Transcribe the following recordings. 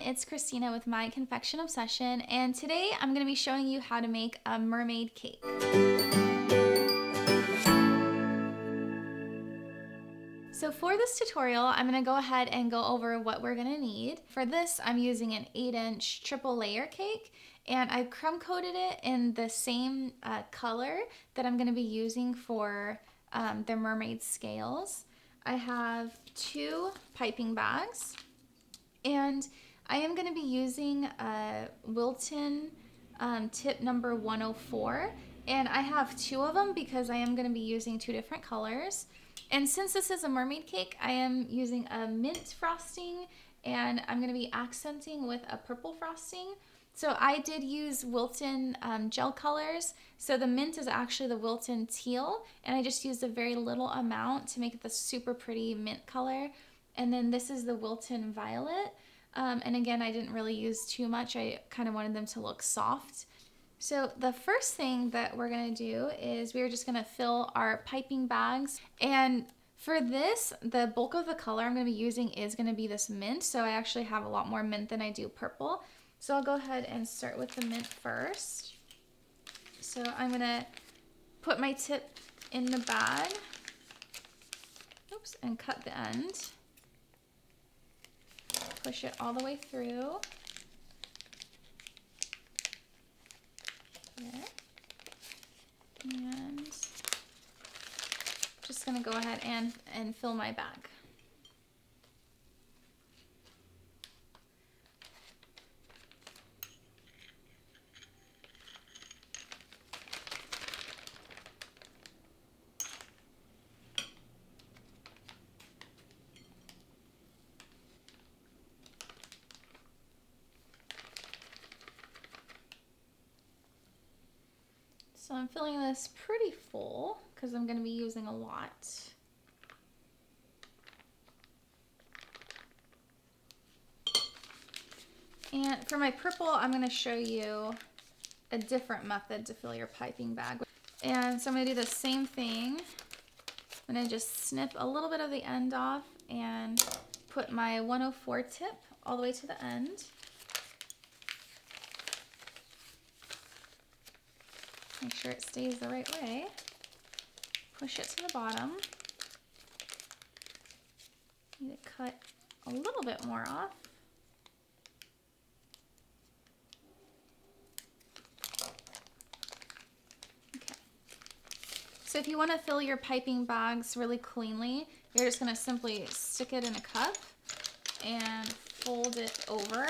it's Christina with My Confection Obsession, and today I'm going to be showing you how to make a mermaid cake. So for this tutorial, I'm going to go ahead and go over what we're going to need. For this, I'm using an 8-inch triple layer cake, and I crumb coated it in the same color that I'm going to be using for the mermaid scales. I have 2 piping bags, and I am going to be using Wilton tip number 104, and I have 2 of them because I am going to be using 2 different colors. And since this is a mermaid cake, I am using a mint frosting, and I'm going to be accenting with a purple frosting. So I did use Wilton gel colors. So the mint is actually the Wilton teal, and I just used a very little amount to make it the super pretty mint color. And then this is the Wilton violet. And again, I didn't really use too much. I kind of wanted them to look soft. So the first thing that we're going to do is we're just going to fill our piping bags. And for this, the bulk of the color I'm going to be using is going to be this mint. So I actually have a lot more mint than I do purple. So I'll go ahead and start with the mint first. So I'm going to put my tip in the bag. Oops, and cut the end. Push it all the way through. Okay. And just gonna go ahead and fill my bag. So I'm filling this pretty full because I'm going to be using a lot. And for my purple, I'm going to show you a different method to fill your piping bag. And so I'm going to do the same thing. I'm going to just snip a little bit of the end off and put my 104 tip all the way to the end. Make sure it stays the right way. Push it to the bottom. Need to cut a little bit more off. Okay. So if you want to fill your piping bags really cleanly, you're just going to simply stick it in a cup and fold it over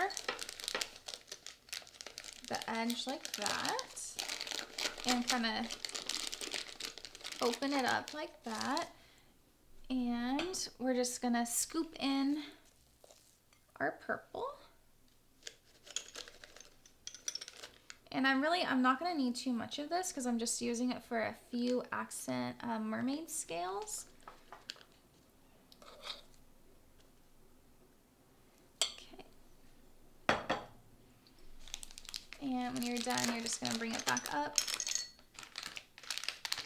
the edge like that. And kind of open it up like that. And we're just gonna scoop in our purple. And I'm not gonna need too much of this because I'm just using it for a few accent mermaid scales. Okay. And when you're done, you're just gonna bring it back up.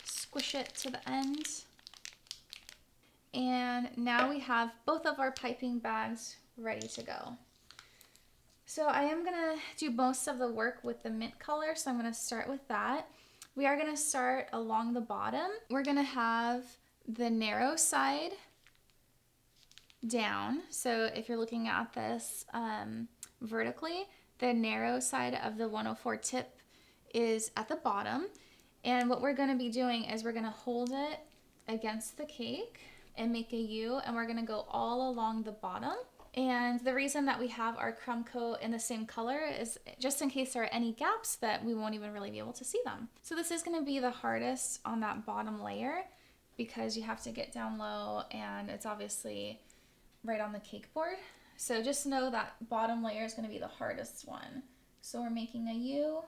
Squish it to the end. And now we have both of our piping bags ready to go. So I am gonna do most of the work with the mint color, so I'm gonna start with that. We are gonna start along the bottom. We're gonna have the narrow side down. So if you're looking at this vertically, the narrow side of the 104 tip is at the bottom. And what we're going to be doing is we're going to hold it against the cake and make a U, and we're going to go all along the bottom. And the reason that we have our crumb coat in the same color is just in case there are any gaps that we won't even really be able to see them. So this is going to be the hardest on that bottom layer because you have to get down low, and it's obviously right on the cake board. So just know that bottom layer is going to be the hardest one. So we're making a U.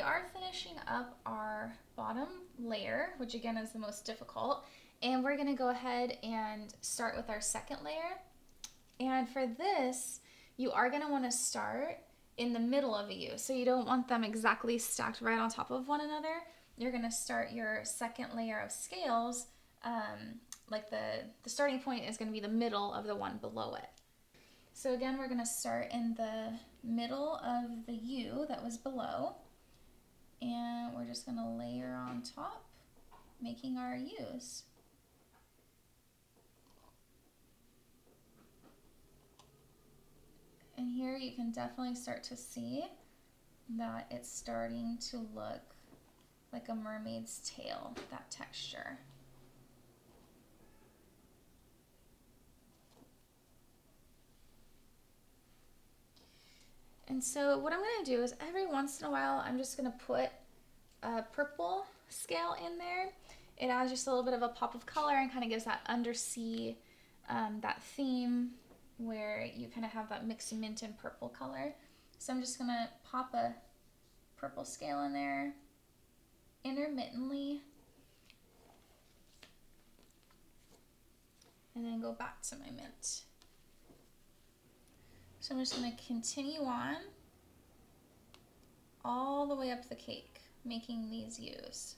we are finishing up our bottom layer, which again is the most difficult, and we're gonna go ahead and start with our second layer. And for this, you are gonna wanna start in the middle of a U. So you don't want them exactly stacked right on top of one another. You're gonna start your second layer of scales, like the starting point is gonna be the middle of the one below it. So again, we're gonna start in the middle of the U that was below, and we're just gonna layer on top, making our U's. And here you can definitely start to see that it's starting to look like a mermaid's tail, that texture. And so what I'm gonna do is every once in a while, I'm just gonna put a purple scale in there. It adds just a little bit of a pop of color and kind of gives that undersea, that theme where you kind of have that mixed mint and purple color. So I'm just gonna pop a purple scale in there intermittently, and then go back to my mint. So I'm just gonna continue on all the way up the cake, making these U's.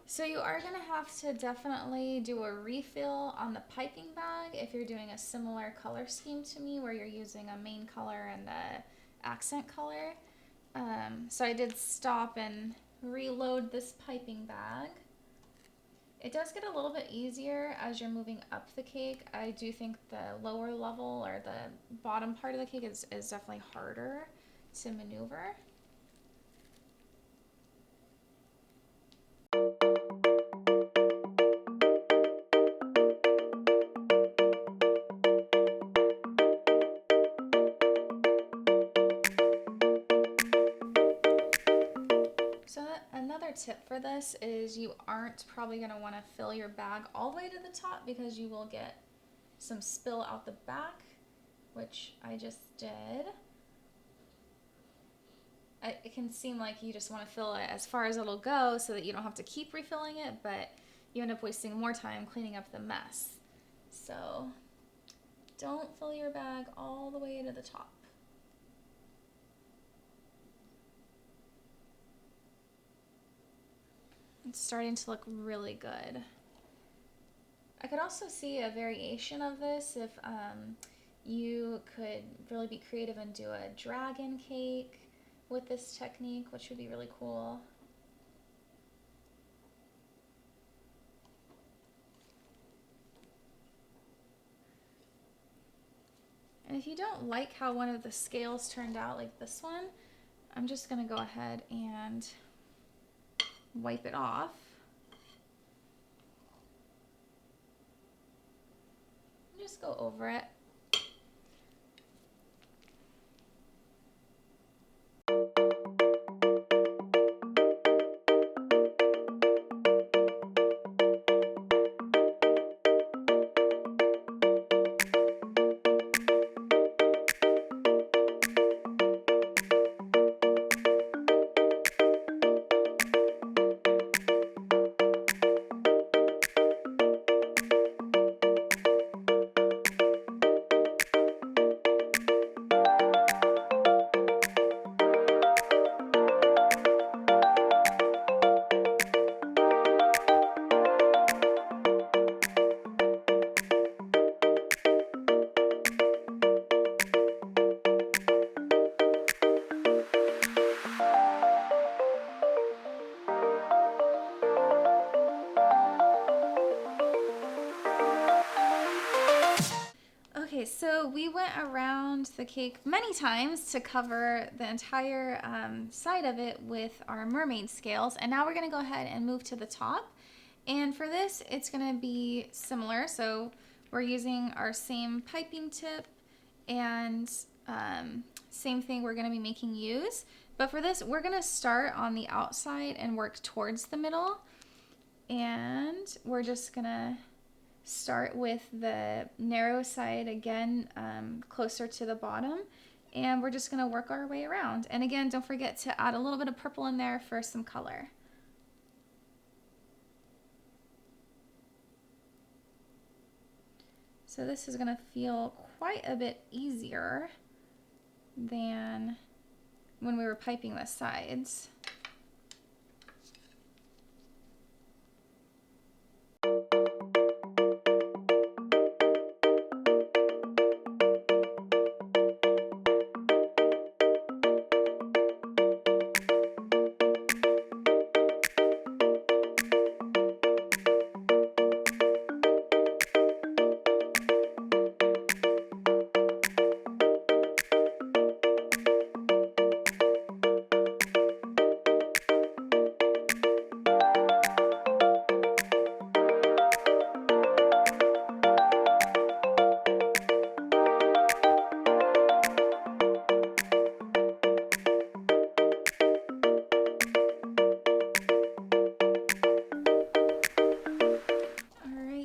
So you are going to have to definitely do a refill on the piping bag if you're doing a similar color scheme to me where you're using a main color and a accent color. So I did stop and reload this piping bag. It does get a little bit easier as you're moving up the cake. I do think the lower level or the bottom part of the cake is definitely harder to maneuver. So another tip for this is you aren't probably going to want to fill your bag all the way to the top because you will get some spill out the back, which I just did. It can seem like you just want to fill it as far as it'll go so that you don't have to keep refilling it, but you end up wasting more time cleaning up the mess. So don't fill your bag all the way to the top. It's starting to look really good. I could also see a variation of this if you could really be creative and do a dragon cake with this technique, which would be really cool. And if you don't like how one of the scales turned out, like this one, I'm just gonna go ahead and wipe it off. Just go over it. went around the cake many times to cover the entire side of it with our mermaid scales. And now we're gonna go ahead and move to the top. And for this, it's gonna be similar. So we're using our same piping tip and same thing we're gonna be making U's. But for this, we're gonna start on the outside and work towards the middle. And we're just gonna start with the narrow side again, closer to the bottom. And we're just gonna work our way around. And again, don't forget to add a little bit of purple in there for some color. So this is gonna feel quite a bit easier than when we were piping the sides.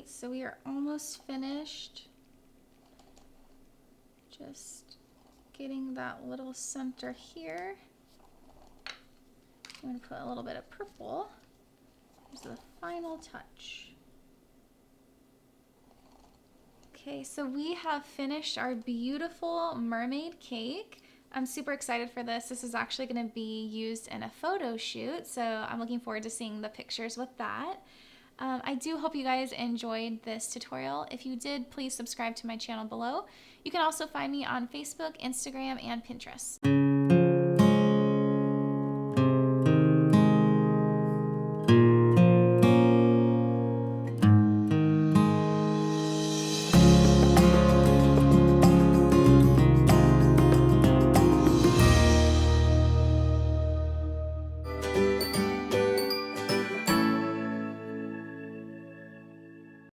So we are almost finished. Just getting that little center here. I'm going to put a little bit of purple as the final touch. Okay, so we have finished our beautiful mermaid cake. I'm super excited for this. This is actually going to be used in a photo shoot, so I'm looking forward to seeing the pictures with that. I do hope you guys enjoyed this tutorial. If you did, please subscribe to my channel below. You can also find me on Facebook, Instagram, and Pinterest.